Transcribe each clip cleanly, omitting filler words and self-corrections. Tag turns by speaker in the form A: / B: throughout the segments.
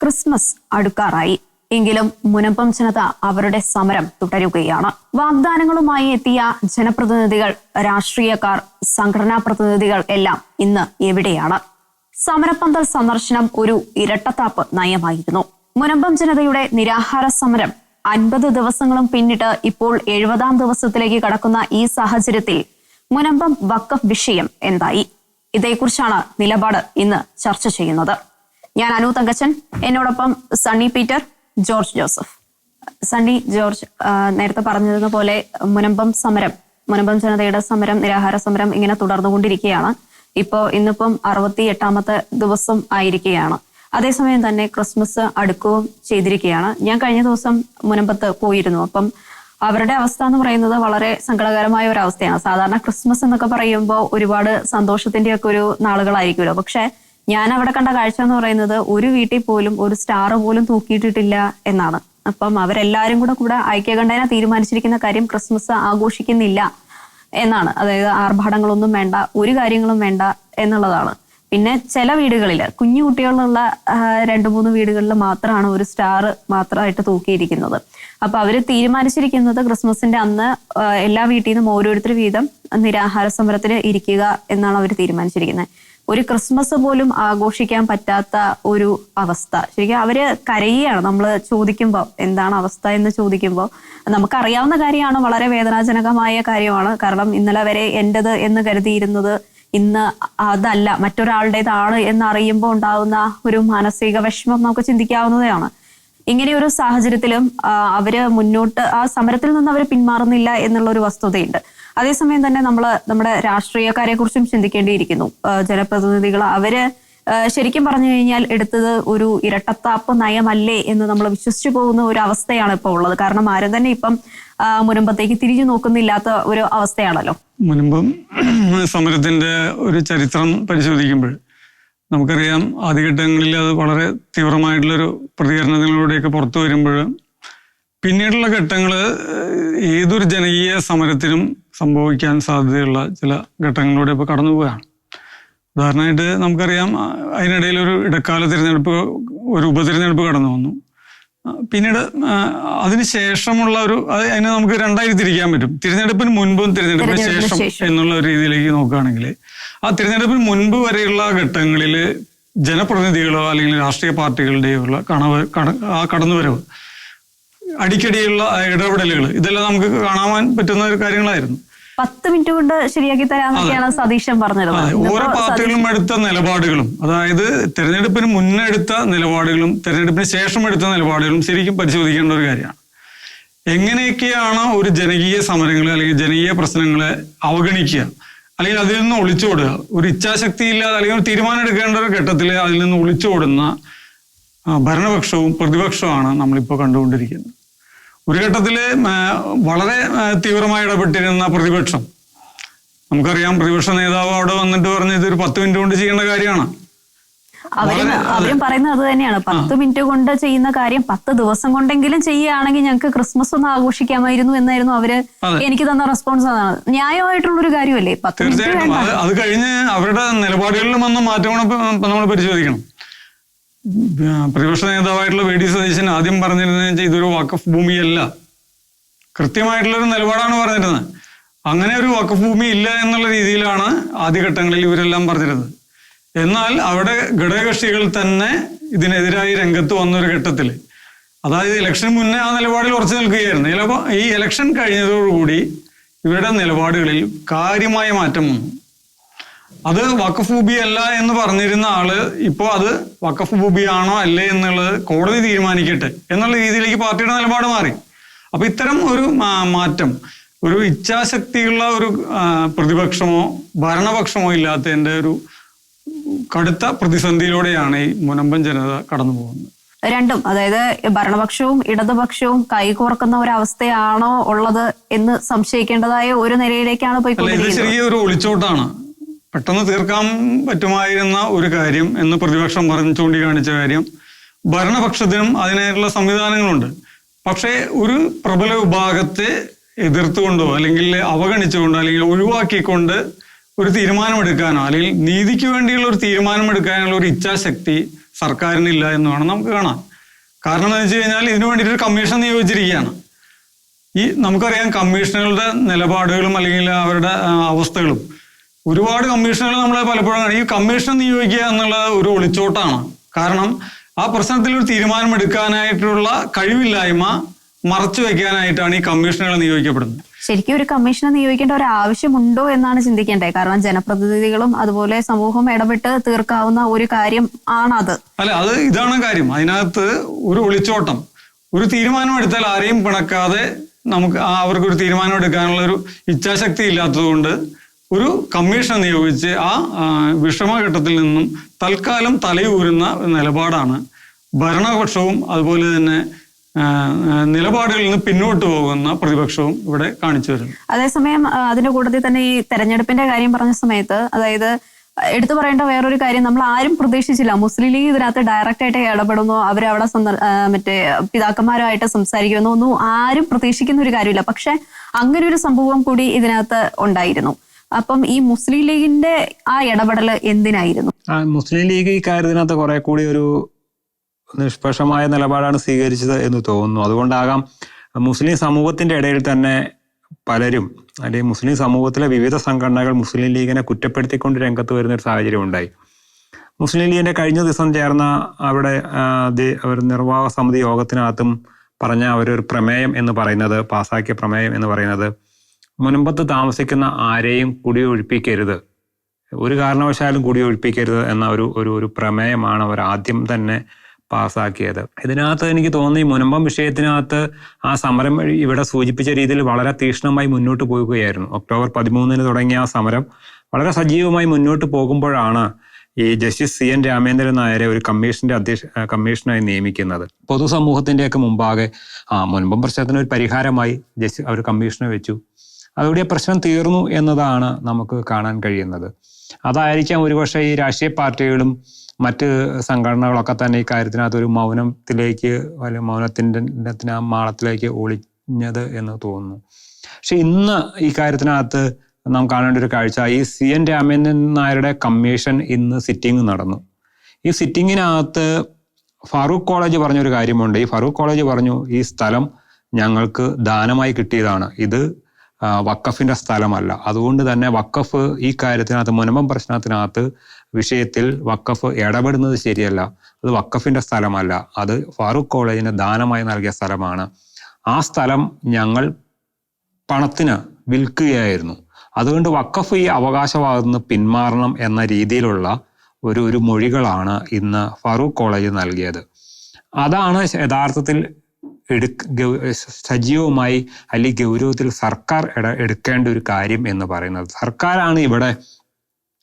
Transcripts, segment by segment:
A: Christmas അടുക്കാറായി. എങ്കിലും മുനമ്പം ജനത അവരുടെ സമരം തുടരുകയാണ്. വാഗ്ദാനങ്ങളുമായി എത്തിയ ജനപ്രതിനിധികൾ, രാഷ്ട്രീയക്കാർ, സംഘടനാ പ്രതിനിധികൾ എല്ലാം ഇന്ന് എവിടെയാണ്? സമരപ്പന്തൽ സന്ദർശനം ഒരു ഇരട്ടത്താപ്പ് നയമായിരുന്നു. മുനമ്പം ജനതയുടെ നിരാഹാര സമരം 50 ദിവസങ്ങളും പിന്നിട്ട് ഇപ്പോൾ 70-ാം ദിവസത്തിലേക്ക് കടക്കുന്ന ഈ സാഹചര്യത്തിൽ മുനമ്പം വഖഫ് വിഷയം എന്തായി? ഇതേക്കുറിച്ചാണ് നിലപാട് ഇന്ന് ചർച്ച ചെയ്യുന്നത്. ഞാൻ അനു തങ്കച്ചൻ, എന്നോടൊപ്പം Sunny Peter, George Joseph. Sunny, George, നേരത്തെ പറഞ്ഞതുപോലെ മുനമ്പം ജനതയുടെ സമരം, നിരാഹാര സമരം ഇങ്ങനെ തുടർന്നുകൊണ്ടിരിക്കുകയാണ്. ഇന്നിപ്പം 68-ാമത്തെ ദിവസം ആയിരിക്കുകയാണ്. അതേസമയം തന്നെ ക്രിസ്മസ് അടുക്കുകയും ചെയ്തിരിക്കുകയാണ്. ഞാൻ കഴിഞ്ഞ ദിവസം മുനമ്പത്ത് പോയിരുന്നു. അപ്പം അവരുടെ അവസ്ഥ എന്ന് പറയുന്നത് വളരെ സങ്കടകരമായ ഒരു അവസ്ഥയാണ്. സാധാരണ ക്രിസ്മസ് എന്നൊക്കെ പറയുമ്പോൾ ഒരുപാട് സന്തോഷത്തിന്റെ ഒക്കെ ഒരു നാളുകളായിരിക്കുമല്ലോ. പക്ഷെ ഞാൻ അവിടെ കണ്ട കാഴ്ച എന്ന് പറയുന്നത് ഒരു വീട്ടിൽ പോലും ഒരു സ്റ്റാർ പോലും തൂക്കിയിട്ടിട്ടില്ല എന്നാണ്. അപ്പം അവരെല്ലാരും കൂടെ ഐക്യകണ്ഠേന തീരുമാനിച്ചിരിക്കുന്ന കാര്യം ക്രിസ്മസ് ആഘോഷിക്കുന്നില്ല എന്നാണ്. അതായത് ആർഭാടങ്ങളൊന്നും വേണ്ട, ഒരു കാര്യങ്ങളും വേണ്ട എന്നുള്ളതാണ്. പിന്നെ ചില വീടുകളിൽ, കുഞ്ഞു കുട്ടികളുള്ള 2-3 വീടുകളിൽ മാത്രമാണ് ഒരു സ്റ്റാർ മാത്രമായിട്ട് തൂക്കിയിരിക്കുന്നത്. അപ്പൊ അവര് തീരുമാനിച്ചിരിക്കുന്നത് ക്രിസ്മസിന്റെ അന്ന് എല്ലാ വീട്ടിൽ നിന്നും ഓരോരുത്തർ വീതം നിരാഹാര സമരത്തിന് ഇരിക്കുക എന്നാണ് അവർ തീരുമാനിച്ചിരിക്കുന്നത്. ഒരു ക്രിസ്മസ് പോലും ആഘോഷിക്കാൻ പറ്റാത്ത ഒരു അവസ്ഥ. ശരിക്കും അവര് കരയുകയാണ്. നമ്മൾ ചോദിക്കുമ്പോൾ എന്താണ് അവസ്ഥ എന്ന് ചോദിക്കുമ്പോൾ നമുക്കറിയാവുന്ന കാര്യമാണ്, വളരെ വേദനാജനകമായ കാര്യമാണ്. കാരണം ഇന്നലെ വരെ എന്റേത് എന്ന് കരുതിയിരുന്നത് ഇന്ന് അതല്ല, മറ്റൊരാളുടേതാണ് എന്നറിയുമ്പോൾ ഉണ്ടാകുന്ന ഒരു മാനസിക വിഷമം നമുക്ക് ചിന്തിക്കാവുന്നതാണ്. ഇങ്ങനെ ഒരു സാഹചര്യത്തിലും അവര് മുന്നോട്ട് ആ സമരത്തിൽ നിന്ന് അവർ പിന്മാറുന്നില്ല എന്നുള്ള ഒരു വസ്തുതയുണ്ട്. അതേസമയം തന്നെ നമ്മുടെ രാഷ്ട്രീയക്കാരെ കുറിച്ചും ചിന്തിക്കേണ്ടിയിരിക്കുന്നു. ജനപ്രതിനിധികൾ അവര് ശരിക്കും പറഞ്ഞു കഴിഞ്ഞാൽ എടുത്തത് ഒരു ഇരട്ടത്താപ്പ് നയമല്ലേ എന്ന് നമ്മൾ വിശ്വസിച്ചു പോകുന്ന ഒരു അവസ്ഥയാണ് ഇപ്പോൾ ഉള്ളത്. കാരണം ആരും തന്നെ ഇപ്പം മുനമ്പത്തേക്ക് തിരിഞ്ഞു നോക്കുന്നില്ലാത്ത ഒരു അവസ്ഥയാണല്ലോ.
B: മുനമ്പം സമരത്തിന്റെ ഒരു ചരിത്രം പരിശോധിക്കുമ്പോൾ നമുക്കറിയാം, ആദ്യഘട്ടങ്ങളിൽ അത് വളരെ തീവ്രമായിട്ടുള്ളൊരു പ്രതികരണങ്ങളിലൂടെയൊക്കെ പുറത്തു വരുമ്പോൾ പിന്നീടുള്ള ഘട്ടങ്ങൾ ഏതൊരു ജനകീയ സമരത്തിനും സംഭവിക്കാൻ സാധ്യതയുള്ള ചില ഘട്ടങ്ങളിലൂടെ ഇപ്പോൾ കടന്നു പോവുകയാണ്. ഉദാഹരണമായിട്ട് നമുക്കറിയാം, അതിനിടയിൽ ഒരു ഇടക്കാല തിരഞ്ഞെടുപ്പ്, ഒരു ഉപതിരഞ്ഞെടുപ്പ് കടന്നു വന്നു. പിന്നീട് അതിനുശേഷമുള്ള അതിനെ നമുക്ക് രണ്ടായി തിരിക്കാൻ പറ്റും. തിരഞ്ഞെടുപ്പിന് മുൻപും തിരഞ്ഞെടുപ്പിന് ശേഷം എന്നുള്ള ഒരു രീതിയിലേക്ക് നോക്കുകയാണെങ്കിൽ, ആ തിരഞ്ഞെടുപ്പിന് മുൻപ് വരെയുള്ള ഘട്ടങ്ങളിൽ ജനപ്രതിനിധികളോ അല്ലെങ്കിൽ രാഷ്ട്രീയ പാർട്ടികളുടെയോ ഉള്ള കടന്നുവരവ്, അടിക്കടിയുള്ള ഇടപെടലുകൾ, ഇതെല്ലാം നമുക്ക് കാണാൻ പറ്റുന്ന കാര്യങ്ങളായിരുന്നു.
A: 10 മിനിറ്റ് കൊണ്ട് ശരിയാക്കി തരാമെന്നൊക്കെയാണ് സതീശൻ പറഞ്ഞത്.
B: ഓരോ പാർട്ടികളും എടുത്ത നിലപാടുകളും, അതായത് തെരഞ്ഞെടുപ്പിന് മുന്നേ എടുത്ത നിലപാടുകളും തെരഞ്ഞെടുപ്പിന് ശേഷം എടുത്ത നിലപാടുകളും ശരിക്കും പരിശോധിക്കേണ്ട ഒരു കാര്യമാണ്. എങ്ങനെയൊക്കെയാണ് ഒരു ജനകീയ സമരങ്ങളെ അല്ലെങ്കിൽ ജനകീയ പ്രശ്നങ്ങളെ അവഗണിക്കുക, അല്ലെങ്കിൽ അതിൽ നിന്ന് ഒളിച്ചോടുക, ഒരു ഇച്ഛാശക്തി ഇല്ലാതെ അല്ലെങ്കിൽ ഒരു തീരുമാനം എടുക്കേണ്ട ഒരു ഘട്ടത്തിൽ അതിൽ നിന്ന് ഒളിച്ചോടുന്ന ഭരണപക്ഷവും പ്രതിപക്ഷവുമാണ് നമ്മളിപ്പോൾ കണ്ടുകൊണ്ടിരിക്കുന്നത്. ഒരു ഘട്ടത്തില് വളരെ തീവ്രമായി ഇടപെട്ടിരുന്ന പ്രതിപക്ഷം, നമുക്കറിയാം, പ്രതിപക്ഷ നേതാവ് അവിടെ വന്നിട്ട് പറഞ്ഞ് ഇതൊരു 10 മിനിറ്റ് കൊണ്ട് ചെയ്യേണ്ട കാര്യമാണ്.
A: അവരും പറയുന്നത് അത് തന്നെയാണ്. 10 മിനിറ്റ് കൊണ്ട് ചെയ്യുന്ന കാര്യം 10 ദിവസം കൊണ്ടെങ്കിലും ചെയ്യുകയാണെങ്കിൽ ഞങ്ങൾക്ക് ക്രിസ്മസ് ഒന്ന് ആഘോഷിക്കാമായിരുന്നു എന്നായിരുന്നു അവര് എനിക്ക് തന്ന റെസ്പോൺസ്. അതാണ് ന്യായമായിട്ടുള്ളൊരു കാര്യമല്ലേ? 10
B: തീർച്ചയായിട്ടും. അത് കഴിഞ്ഞ് അവരുടെ നിലപാടുകളിൽ വന്ന മാറ്റങ്ങൾ നമ്മൾ പരിശോധിക്കണം. പ്രതിപക്ഷ നേതാവായിട്ടുള്ള വി ഡി സതീശൻ ആദ്യം പറഞ്ഞിരുന്നത് ഇതൊരു വഖഫ് ഭൂമിയല്ല, കൃത്യമായിട്ടുള്ളൊരു നിലപാടാണ് പറഞ്ഞിരുന്നത്. അങ്ങനെ ഒരു വഖഫ് ഭൂമി ഇല്ല എന്നുള്ള രീതിയിലാണ് ആദ്യഘട്ടങ്ങളിൽ ഇവരെല്ലാം പറഞ്ഞിരുന്നത്. എന്നാൽ അവിടെ ഘടകകക്ഷികൾ തന്നെ ഇതിനെതിരായി രംഗത്ത് വന്നൊരു ഘട്ടത്തിൽ, അതായത് ഇലക്ഷന് മുന്നേ ആ നിലപാടിൽ ഉറച്ചു നിൽക്കുകയായിരുന്നു. ഈ ഇലക്ഷൻ കഴിഞ്ഞതോടുകൂടി ഇവരുടെ നിലപാടുകളിൽ കാര്യമായ മാറ്റം വന്നു. അത് വഖഫ് ഭൂമി അല്ല എന്ന് പറഞ്ഞിരുന്ന ആള് ഇപ്പോൾ അത് വഖഫ് ഭൂമിയാണോ അല്ലേ എന്നുള്ളത് കോടതി തീരുമാനിക്കട്ടെ എന്നുള്ള രീതിയിലേക്ക് പാർട്ടിയുടെ നിലപാട് മാറി. അപ്പൊ ഇത്തരം ഒരു മാറ്റം, ഒരു ഇച്ഛാശക്തിയുള്ള ഒരു പ്രതിപക്ഷമോ ഭരണപക്ഷമോ ഇല്ലാത്തതിന്റെ ഒരു കടുത്ത പ്രതിസന്ധിയിലൂടെയാണ് ഈ മുനമ്പം ജനത കടന്നു പോകുന്നത്.
A: രണ്ടും, അതായത് ഭരണപക്ഷവും ഇടതുപക്ഷവും കൈകോർക്കുന്ന ഒരവസ്ഥയാണോ ഉള്ളത് എന്ന് സംശയിക്കേണ്ടതായ ഒരു നിലയിലേക്കാണ് പോയിക്കൊണ്ടിരിക്കുന്നത്.
B: ഇത് ചെറിയൊരു ഒളിച്ചോട്ടാണ്. പെട്ടെന്ന് തീർക്കാൻ പറ്റുമായിരുന്ന ഒരു കാര്യം എന്ന് പ്രതിപക്ഷം ചൂണ്ടിക്കാണിച്ച കാര്യം, ഭരണപക്ഷത്തിനും അതിനായിട്ടുള്ള സംവിധാനങ്ങളുണ്ട്. പക്ഷേ ഒരു പ്രബല വിഭാഗത്തെ എതിർത്തുകൊണ്ടോ അല്ലെങ്കിൽ അവഗണിച്ചുകൊണ്ടോ അല്ലെങ്കിൽ ഒഴിവാക്കിക്കൊണ്ട് ഒരു തീരുമാനമെടുക്കാനോ അല്ലെങ്കിൽ നീതിക്ക് വേണ്ടിയുള്ള ഒരു തീരുമാനമെടുക്കാനുള്ള ഒരു ഇച്ഛാശക്തി സർക്കാരിനില്ല എന്ന് വേണം നമുക്ക് കാണാൻ. കാരണം എന്താ വെച്ച് കഴിഞ്ഞാൽ ഇതിനു വേണ്ടിയിട്ടൊരു കമ്മീഷൻ നിയോഗിച്ചിരിക്കുകയാണ്. നമുക്കറിയാം കമ്മീഷനുകളുടെ നിലപാടുകളും അല്ലെങ്കിൽ അവരുടെ അവസ്ഥകളും. ഒരുപാട് കമ്മീഷനുകൾ നമ്മളെ പലപ്പോഴും ഈ കമ്മീഷൻ നിയോഗിക്കുക എന്നുള്ള ഒരു ഒളിച്ചോട്ടാണ്. കാരണം ആ പ്രശ്നത്തിൽ ഒരു തീരുമാനമെടുക്കാനായിട്ടുള്ള കഴിവില്ലായ്മ മറച്ചു വെക്കാനായിട്ടാണ് ഈ കമ്മീഷനുകൾ നിയോഗിക്കപ്പെടുന്നത്.
A: ശരിക്കും ഒരു കമ്മീഷനെ നിയോഗിക്കേണ്ട ഒരു ആവശ്യമുണ്ടോ എന്നാണ് ചിന്തിക്കേണ്ടത്. കാരണം ജനപ്രതിനിധികളും അതുപോലെ സമൂഹം ഇടപെട്ട് തീർക്കാവുന്ന ഒരു കാര്യം ആണത്.
B: അത് ഇതാണ് കാര്യം. അതിനകത്ത് ഒരു ഒളിച്ചോട്ടം. ഒരു തീരുമാനം എടുത്താൽ ആരെയും പിണക്കാതെ നമുക്ക് അവർക്കൊരു തീരുമാനം എടുക്കാനുള്ള ഒരു ഇച്ഛാശക്തി ഇല്ലാത്തത് കൊണ്ട് ഒരു കമ്മീഷൻ നിയോഗിച്ച് ആ വിഷമഘട്ടത്തിൽ നിന്നും തൽക്കാലം തലയൂരുന്ന നിലപാടാണ് ഭരണപക്ഷവും അതുപോലെ തന്നെ നിലപാടുകളിൽ നിന്ന് പിന്നോട്ട് പോകുന്ന പ്രതിപക്ഷവും ഇവിടെ കാണിച്ചു വരുന്നു.
A: അതേസമയം അതിന്റെ കൂട്ടത്തിൽ തന്നെ ഈ തെരഞ്ഞെടുപ്പിന്റെ കാര്യം പറഞ്ഞ സമയത്ത്, അതായത് എടുത്തു പറയേണ്ട വേറൊരു കാര്യം, നമ്മൾ ആരും പ്രതീക്ഷിച്ചില്ല മുസ്ലിം ലീഗ് ഇതിനകത്ത് ഡയറക്റ്റ് ആയിട്ട് ഇടപെടുന്നു, അവരവിടെ മറ്റേ പിതാക്കന്മാരുമായിട്ട് സംസാരിക്കുമെന്നോ ഒന്നും ആരും പ്രതീക്ഷിക്കുന്ന ഒരു കാര്യമില്ല. പക്ഷെ അങ്ങനെ ഒരു സംഭവം കൂടി ഇതിനകത്ത് ഉണ്ടായിരുന്നു. അപ്പം ഈ മുസ്ലിം ലീഗിന്റെ ആ ഇടപെടൽ എന്തിനായിരുന്നു?
C: മുസ്ലിം ലീഗ് ഈ കാര്യത്തിനകത്ത് കുറെ കൂടി ഒരു നിഷ്പക്ഷമായ നിലപാടാണ് സ്വീകരിച്ചത് എന്ന് തോന്നുന്നു. അതുകൊണ്ടാകാം മുസ്ലിം സമൂഹത്തിന്റെ ഇടയിൽ തന്നെ പലരും, അല്ലെങ്കിൽ മുസ്ലിം സമൂഹത്തിലെ വിവിധ സംഘടനകൾ മുസ്ലിം ലീഗിനെ കുറ്റപ്പെടുത്തിക്കൊണ്ട് രംഗത്ത് വരുന്ന ഒരു സാഹചര്യം ഉണ്ടായി. മുസ്ലിം ലീഗിന്റെ കഴിഞ്ഞ ദിവസം ചേർന്ന അവിടെ ഒരു നിർവാഹക സമിതി യോഗത്തിനകത്തും പറഞ്ഞ അവരൊരു പ്രമേയം എന്ന് പറയുന്നത്, പാസാക്കിയ പ്രമേയം എന്ന് പറയുന്നത്, മുനമ്പത്ത് താമസിക്കുന്ന ആരെയും കുടിയൊഴിപ്പിക്കരുത്, ഒരു കാരണവശാലും കുടിയൊഴിപ്പിക്കരുത് എന്ന ഒരു പ്രമേയമാണ് അവർ ആദ്യം തന്നെ പാസ്സാക്കിയത്. ഇതിനകത്ത് എനിക്ക് തോന്നുന്നു ഈ മുനമ്പം വിഷയത്തിനകത്ത് ആ സമരം ഇവിടെ സൂചിപ്പിച്ച രീതിയിൽ വളരെ തീക്ഷ്ണമായി മുന്നോട്ട് പോകുകയായിരുന്നു. ഒക്ടോബർ 13 തുടങ്ങിയ ആ സമരം വളരെ സജീവമായി മുന്നോട്ട് പോകുമ്പോഴാണ് ഈ ജസ്റ്റിസ് CN രാമേന്ദ്രൻ നായരെ ഒരു കമ്മീഷനായി നിയമിക്കുന്നത്. പൊതുസമൂഹത്തിന്റെയൊക്കെ മുമ്പാകെ മുൻപം പ്രശ്നത്തിന് ഒരു പരിഹാരമായി അവർ കമ്മീഷനെ വെച്ചു. അതോടെ പ്രശ്നം തീർന്നു എന്നതാണ് നമുക്ക് കാണാൻ കഴിയുന്നത്. അതായിരിക്കാം ഒരുപക്ഷെ ഈ രാഷ്ട്രീയ പാർട്ടികളും മറ്റ് സംഘടനകളൊക്കെ തന്നെ ഈ കാര്യത്തിനകത്ത് ഒരു മൗനത്തിലേക്ക് അല്ലെങ്കിൽ മൗനത്തിൻ്റെ മാളത്തിലേക്ക് ഒളിഞ്ഞത് എന്ന് തോന്നുന്നു. പക്ഷെ ഇന്ന് ഈ കാര്യത്തിനകത്ത് നാം കാണേണ്ട ഒരു കാഴ്ച, ഈ CN രാമേന്ദ്രൻ നായരുടെ കമ്മീഷൻ ഇന്ന് സിറ്റിംഗ് നടന്നു. ഈ സിറ്റിങ്ങിനകത്ത് ഫറൂഖ് കോളേജ് പറഞ്ഞൊരു കാര്യമുണ്ട്. ഈ ഫറൂഖ് കോളേജ് പറഞ്ഞു, ഈ സ്ഥലം ഞങ്ങൾക്ക് ദാനമായി കിട്ടിയതാണ്, ഇത് വഖഫിന്റെ സ്ഥലമല്ല. അതുകൊണ്ട് തന്നെ വഖഫ് ഈ കാര്യത്തിനകത്ത് മുനമ്പം പ്രശ്നത്തിനകത്ത് വിഷയത്തിൽ വഖഫ് ഇടപെടുന്നത് ശരിയല്ല, അത് വഖഫിന്റെ സ്ഥലമല്ല, അത് ഫാറൂഖ് കോളേജിന് ദാനമായി നൽകിയ സ്ഥലമാണ്. ആ സ്ഥലം ഞങ്ങൾ പണത്തിന് വിൽക്കുകയായിരുന്നു, അതുകൊണ്ട് വഖഫ് ഈ അവകാശവാദത്തിൽ നിന്ന് പിന്മാറണം എന്ന രീതിയിലുള്ള ഒരു മൊഴികളാണ് ഇന്ന് ഫാറൂഖ് കോളേജ് നൽകിയത്. അതാണ് യഥാർത്ഥത്തിൽ സജീവമായി അല്ലെങ്കിൽ ഗൗരവത്തിൽ സർക്കാർ എടുക്കേണ്ട ഒരു കാര്യം എന്ന് പറയുന്നത്. സർക്കാരാണ് ഇവിടെ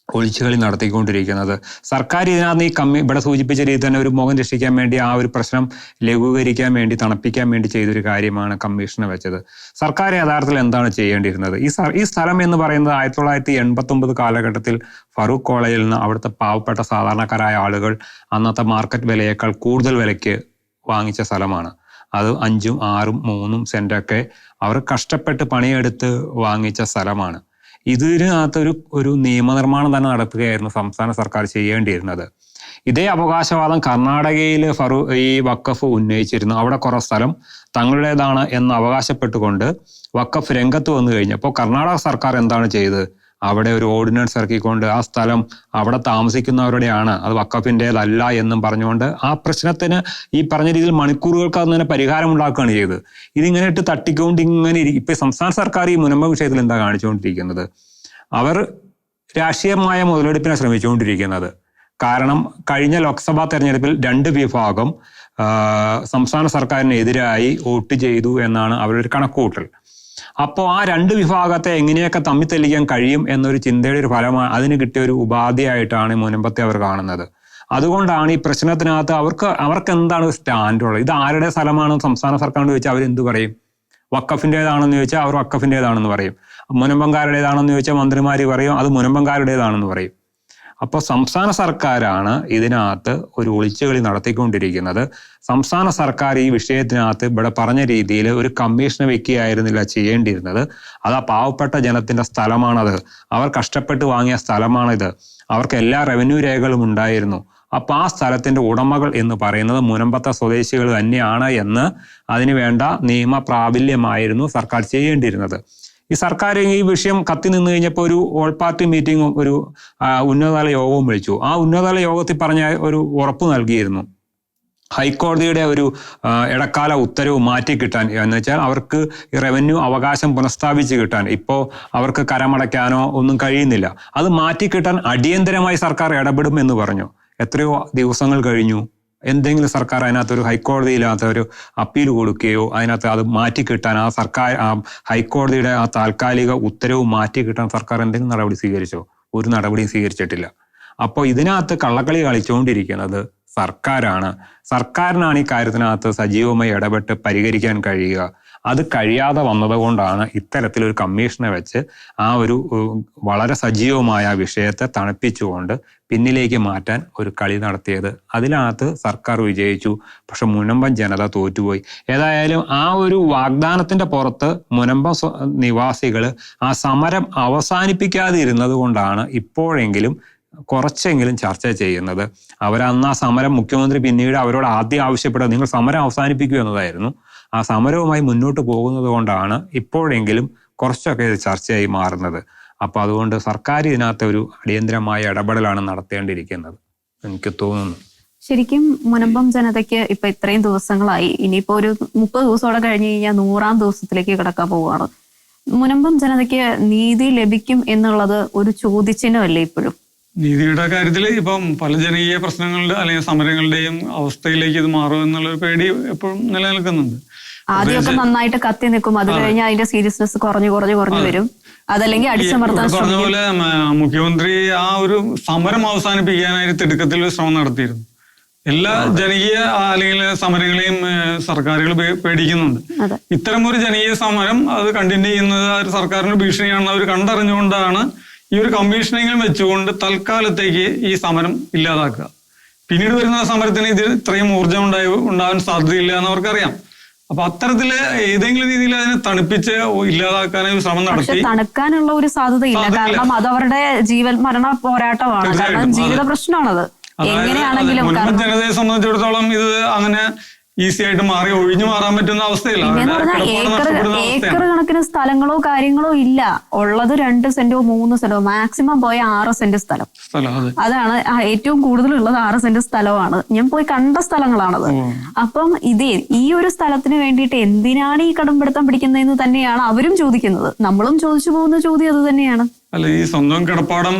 C: ഒളിച്ചുകളി നടത്തിക്കൊണ്ടിരിക്കുന്നത്. സർക്കാർ ഇതിനകത്ത് ഈ ഇവിടെ സൂചിപ്പിച്ച രീതി തന്നെ ഒരു മുഖം രക്ഷിക്കാൻ വേണ്ടി ആ ഒരു പ്രശ്നം ലഘൂകരിക്കാൻ വേണ്ടി, തണുപ്പിക്കാൻ വേണ്ടി ചെയ്തൊരു കാര്യമാണ് കമ്മീഷനെ വെച്ചത്. സർക്കാർ യഥാർത്ഥത്തിൽ എന്താണ് ചെയ്യേണ്ടിയിരുന്നത്? ഈ സ്ഥലം എന്ന് പറയുന്നത് 1989 കാലഘട്ടത്തിൽ ഫറൂഖ് കോളേജിൽ നിന്ന് അവിടുത്തെ പാവപ്പെട്ട സാധാരണക്കാരായ ആളുകൾ അന്നത്തെ മാർക്കറ്റ് വിലയേക്കാൾ കൂടുതൽ വിലയ്ക്ക് വാങ്ങിച്ച സ്ഥലമാണ്. അത് 5, 6, 3 സെന്റൊക്കെ അവർ കഷ്ടപ്പെട്ട് പണിയെടുത്ത് വാങ്ങിച്ച സ്ഥലമാണ്. ഇതിനകത്ത് ഒരു നിയമനിർമ്മാണം തന്നെ നടത്തുകയായിരുന്നു സംസ്ഥാന സർക്കാർ ചെയ്യേണ്ടിയിരുന്നത്. ഇതേ അവകാശവാദം കർണാടകയിൽ ഈ വഖഫ് ഉന്നയിച്ചിരുന്നു. അവിടെ കുറെ സ്ഥലം തങ്ങളുടേതാണ് എന്ന് അവകാശപ്പെട്ടുകൊണ്ട് വഖഫ് രംഗത്ത് വന്നു കഴിഞ്ഞപ്പോൾ കർണാടക സർക്കാർ എന്താണ് ചെയ്തത്? അവിടെ ഒരു ഓർഡിനൻസ് ഇറക്കിക്കൊണ്ട് ആ സ്ഥലം അവിടെ താമസിക്കുന്നവരുടെയാണ്, അത് വഖഫിൻ്റെതല്ല എന്നും പറഞ്ഞുകൊണ്ട് ആ പ്രശ്നത്തിന് ഈ പറഞ്ഞ രീതിയിൽ മണിക്കൂറുകൾക്ക് അത് തന്നെ പരിഹാരം ഉണ്ടാക്കുകയാണ് ചെയ്തത്. ഇതിങ്ങനെ ഇട്ട് തട്ടിക്കൊണ്ട് ഇങ്ങനെ ഇപ്പൊ സംസ്ഥാന സർക്കാർ ഈ മുനമ്പം വിഷയത്തിൽ എന്താ കാണിച്ചുകൊണ്ടിരിക്കുന്നത്? അവർ രാഷ്ട്രീയമായ മുതലെടുപ്പിനെ ശ്രമിച്ചുകൊണ്ടിരിക്കുന്നത്. കാരണം കഴിഞ്ഞ ലോക്സഭാ തെരഞ്ഞെടുപ്പിൽ 2 വിഭാഗം സംസ്ഥാന സർക്കാരിനെതിരായി വോട്ട് ചെയ്തു എന്നാണ് അവരൊരു കണക്കുകൂട്ടൽ. അപ്പോൾ ആ 2 വിഭാഗത്തെ എങ്ങനെയൊക്കെ തമ്മിത്തെല്ലിക്കാൻ കഴിയും എന്നൊരു ചിന്തയുടെ ഒരു ഫലമാണ്, അതിന് കിട്ടിയ ഒരു ഉപാധിയായിട്ടാണ് മുനമ്പത്തെ അവർ കാണുന്നത്. അതുകൊണ്ടാണ് ഈ പ്രശ്നത്തിനകത്ത് അവർക്ക് എന്താണ് സ്റ്റാൻഡുള്ളത്? ഇത് ആരുടെ സ്ഥലമാണെന്ന് സംസ്ഥാന സർക്കാരിനോട് ചോദിച്ചാൽ അവരെന്ത് പറയും? വഖഫിൻ്റെതാണെന്ന് ചോദിച്ചാൽ അവർ വഖഫിൻ്റെതാണെന്ന് പറയും. മുനമ്പംകാരുടേതാണെന്ന് ചോദിച്ചാൽ മന്ത്രിമാർ പറയും അത് മുനമ്പംകാരുടേതാണെന്ന് പറയും. അപ്പോൾ സംസ്ഥാന സർക്കാരാണ് ഇതിനകത്ത് ഒരു ഒളിച്ചുകളി നടത്തിക്കൊണ്ടിരിക്കുന്നത്. സംസ്ഥാന സർക്കാർ ഈ വിഷയത്തിനകത്ത് ഇവിടെ പറഞ്ഞ രീതിയിൽ ഒരു കമ്മീഷനെ വെക്കുകയായിരുന്നില്ല ചെയ്യേണ്ടിയിരുന്നത്. അത് ആ പാവപ്പെട്ട ജനത്തിന്റെ സ്ഥലമാണത്, അവർ കഷ്ടപ്പെട്ട് വാങ്ങിയ സ്ഥലമാണിത്, അവർക്ക് എല്ലാ റവന്യൂ രേഖകളും ഉണ്ടായിരുന്നു. അപ്പോൾ ആ സ്ഥലത്തിന്റെ ഉടമകൾ എന്ന് പറയുന്നത് മുനമ്പത്തെ സ്വദേശികൾ തന്നെയാണ് എന്ന് അതിന് വേണ്ട നിയമ പ്രാബല്യമായിരുന്നു സർക്കാർ ചെയ്യേണ്ടിയിരുന്നത്. ഈ സർക്കാർ ഈ വിഷയം കത്തി നിന്ന് കഴിഞ്ഞപ്പോൾ ഒരു ഓൾ പാർട്ടി മീറ്റിങ്ങും ഒരു ഉന്നതതല യോഗവും വിളിച്ചു. ആ ഉന്നതതല യോഗത്തിൽ പറഞ്ഞ ഒരു ഉറപ്പ് നൽകിയിരുന്നു, ഹൈക്കോടതിയുടെ ഒരു ഇടക്കാല ഉത്തരവ് മാറ്റി കിട്ടാൻ, എന്ന് വെച്ചാൽ അവർക്ക് ഈ റവന്യൂ അവകാശം പുനഃസ്ഥാപിച്ച് കിട്ടാൻ ഇപ്പോൾ അവർക്ക് കരമടയ്ക്കാനോ ഒന്നും കഴിയുന്നില്ല, അത് മാറ്റിക്കിട്ടാൻ അടിയന്തരമായി സർക്കാർ ഇടപെടും എന്ന് പറഞ്ഞു. എത്രയോ ദിവസങ്ങൾ കഴിഞ്ഞു, എന്തെങ്കിലും സർക്കാർ അതിനകത്തൊരു ഹൈക്കോടതിയിലകത്ത് ഒരു അപ്പീൽ കൊടുക്കുകയോ അതിനകത്ത് അത് മാറ്റിക്കിട്ടാൻ ആ സർക്കാർ ഹൈക്കോടതിയുടെ ആ താൽക്കാലിക ഉത്തരവ് മാറ്റിക്കിട്ടാൻ സർക്കാർ എന്തെങ്കിലും നടപടി സ്വീകരിച്ചോ? ഒരു നടപടിയും സ്വീകരിച്ചിട്ടില്ല. അപ്പോൾ ഇതിനകത്ത് കള്ളക്കളി കളിച്ചുകൊണ്ടിരിക്കുന്നത് സർക്കാരാണ്. സർക്കാരിനാണ് ഈ കാര്യത്തിനകത്ത് സജീവമായി ഇടപെട്ട് പരിഹരിക്കാൻ കഴിയുക. അത് കഴിയാതെ വന്നതുകൊണ്ടാണ് ഇത്തരത്തിലൊരു കമ്മീഷനെ വെച്ച് ആ ഒരു വളരെ സജീവമായ വിഷയത്തെ തണുപ്പിച്ചുകൊണ്ട് പിന്നിലേക്ക് മാറ്റാൻ ഒരു കളി നടത്തിയത്. അതിനകത്ത് സർക്കാർ വിജയിച്ചു, പക്ഷെ മുനമ്പം ജനത തോറ്റുപോയി. ഏതായാലും ആ ഒരു വാഗ്ദാനത്തിന്റെ പുറത്ത് മുനമ്പം നിവാസികൾ ആ സമരം അവസാനിപ്പിക്കാതിരുന്നത് കൊണ്ടാണ് ഇപ്പോഴെങ്കിലും കുറച്ചെങ്കിലും ചർച്ച ചെയ്യുന്നത്. അവരന്ന് ആ സമരം മുഖ്യമന്ത്രി പിന്നീട് അവരോട് ആദ്യം ആവശ്യപ്പെട്ടത് നിങ്ങൾ സമരം അവസാനിപ്പിക്കൂ എന്നതായിരുന്നു. ആ സമരവുമായി മുന്നോട്ട് പോകുന്നത് കൊണ്ടാണ് ഇപ്പോഴെങ്കിലും കുറച്ചൊക്കെ ഇത് ചർച്ചയായി മാറുന്നത്. അപ്പൊ അതുകൊണ്ട് സർക്കാർ ഇതിനകത്ത് ഒരു അടിയന്തരമായ ഇടപെടലാണ് നടത്തേണ്ടിയിരിക്കുന്നത് എനിക്ക് തോന്നുന്നു.
A: ശരിക്കും മുനമ്പം ജനതയ്ക്ക് ഇപ്പൊ ഇത്രയും ദിവസങ്ങളായി, ഇനിയിപ്പോ ഒരു 30 ദിവസത്തോടെ കഴിഞ്ഞ് കഴിഞ്ഞാൽ 100ാം ദിവസത്തിലേക്ക് കിടക്കാൻ പോവുകയാണ്. മുനമ്പം ജനതയ്ക്ക് നീതി ലഭിക്കും എന്നുള്ളത് ഒരു ചോദ്യചിഹ്നമല്ലേ ഇപ്പോഴും?
B: നീതിയുടെ കാര്യത്തിൽ ഇപ്പം പല ജനകീയ പ്രശ്നങ്ങളുടെ അല്ലെങ്കിൽ സമരങ്ങളുടെയും അവസ്ഥയിലേക്ക് ഇത് മാറും എന്നുള്ളൊരു പേടി എപ്പോഴും നിലനിൽക്കുന്നുണ്ട്.
A: ആദ്യമൊക്കെ നന്നായിട്ട് കത്തി നിൽക്കും, അത് കഴിഞ്ഞാൽ അതിന്റെ സീരിയസ്നെസ് കുറഞ്ഞു വരും, അതല്ലെങ്കിൽ അടിച്ചമർത്താൻ
B: പറഞ്ഞ പോലെ മുഖ്യമന്ത്രി ആ ഒരു സമരം അവസാനിപ്പിക്കാനായിട്ട് തിടുക്കത്തിൽ ഒരു ശ്രമം നടത്തിയിരുന്നു. എല്ലാ ജനകീയ അല്ലെങ്കിൽ സമരങ്ങളെയും സർക്കാരുകൾ പേടിക്കുന്നുണ്ട്. ഇത്തരം ഒരു ജനകീയ സമരം അത് കണ്ടിന്യൂ ചെയ്യുന്നത് ഒരു സർക്കാരിന് ഭീഷണിയാണെന്ന് അവർ കണ്ടറിഞ്ഞുകൊണ്ടാണ് ഈ ഒരു കമ്മീഷനെങ്കിലും വെച്ചുകൊണ്ട് തൽക്കാലത്തേക്ക് ഈ സമരം ഇല്ലാതാക്കുക. പിന്നീട് വരുന്ന സമരത്തിന് ഇത് ഇത്രയും ഊർജ്ജം ഉണ്ടാവാൻ സാധ്യതയില്ല എന്ന് അവർക്കറിയാം. അപ്പൊ അത്തരത്തില് ഏതെങ്കിലും രീതിയിൽ അതിനെ തണുപ്പിച്ച് ഇല്ലാതാക്കാനൊരു ശ്രമം നടത്തി.
A: തണുക്കാനുള്ള ഒരു സാധ്യതയില്ല, കാരണം അത് അവരുടെ ജീവൻ മരണ പോരാട്ടമാണ്, കാരണം ജീവിത പ്രശ്നമാണത്. എങ്ങനെയാണെങ്കിലും
B: മുൻപ് ജനതയെ സംബന്ധിച്ചിടത്തോളം ഇത് അങ്ങനെ ഈസി ആയിട്ട് ഒഴിഞ്ഞു മാറാൻ പറ്റുന്ന അവസ്ഥയില്ല.
A: ഏക്കർ കണക്കിന് സ്ഥലങ്ങളോ കാര്യങ്ങളോ ഇല്ല, ഉള്ളത് 2 സെന്റോ 3 സെന്റോ, മാക്സിമം പോയ 6 സെന്റ് സ്ഥലം. അതാണ് ഏറ്റവും കൂടുതലുള്ളത്, 6 സെന്റ് സ്ഥലമാണ്. ഞാൻ പോയി കണ്ട സ്ഥലങ്ങളാണത്. അപ്പം ഈ ഒരു സ്ഥലത്തിന് വേണ്ടിയിട്ട് എന്തിനാണ് ഈ കടംപിടുത്തം പിടിക്കുന്നതെന്ന് തന്നെയാണ് അവരും ചോദിക്കുന്നത്. നമ്മളും ചോദിച്ചു പോകുന്ന ചോദ്യം അത് തന്നെയാണ്.
B: അല്ല, ഈ സ്വന്തം കിടപ്പാടം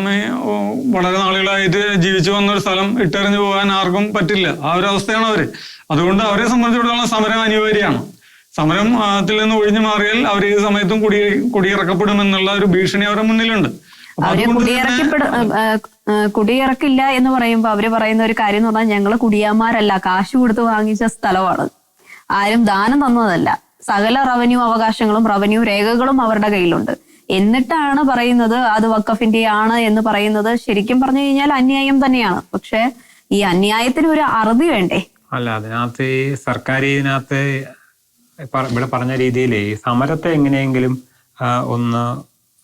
B: വളരെ നാളുകളായിട്ട് ജീവിച്ചു വന്നൊരു സ്ഥലം ഇട്ടെറിഞ്ഞു പോകാൻ ആർക്കും പറ്റില്ല. ആ ഒരു അവസ്ഥയാണ് അവര്. അതുകൊണ്ട് അവരെ സംബന്ധിച്ചിടത്തോളം സമരം അനിവാര്യമാണ്. സമരത്തിൽ നിന്ന് ഒഴിഞ്ഞു മാറിയാൽ അവർ ഈ സമയത്തും കുടിയിറക്കപ്പെടുമെന്നുള്ള ഒരു ഭീഷണി അവരുടെ മുന്നിലുണ്ട്.
A: അവര് കുടിയിറക്കില്ല എന്ന് പറയുമ്പോൾ അവര് പറയുന്ന ഒരു കാര്യം എന്ന് പറഞ്ഞാൽ, ഞങ്ങള് കുടിയാന്മാരല്ല, കാശ് കൊടുത്ത് വാങ്ങിച്ച സ്ഥലമാണ്, ആരും ദാനം തന്നതല്ല, സകല റവന്യൂ അവകാശങ്ങളും റവന്യൂ രേഖകളും അവരുടെ കയ്യിലുണ്ട്, എന്നിട്ടാണ് പറയുന്നത് അത് വഖഫിന്റെ ആണ് എന്ന് പറയുന്നത്. ശരിക്കും പറഞ്ഞു കഴിഞ്ഞാൽ അന്യായം തന്നെയാണ്. പക്ഷെ ഈ അന്യായത്തിന് ഒരു അറുതി വേണ്ടേ?
C: അല്ല, അതിനകത്ത് ഈ സർക്കാർ ഇതിനകത്ത് ഇവിടെ പറഞ്ഞ രീതിയിൽ ഈ സമരത്തെ എങ്ങനെയെങ്കിലും ഒന്ന്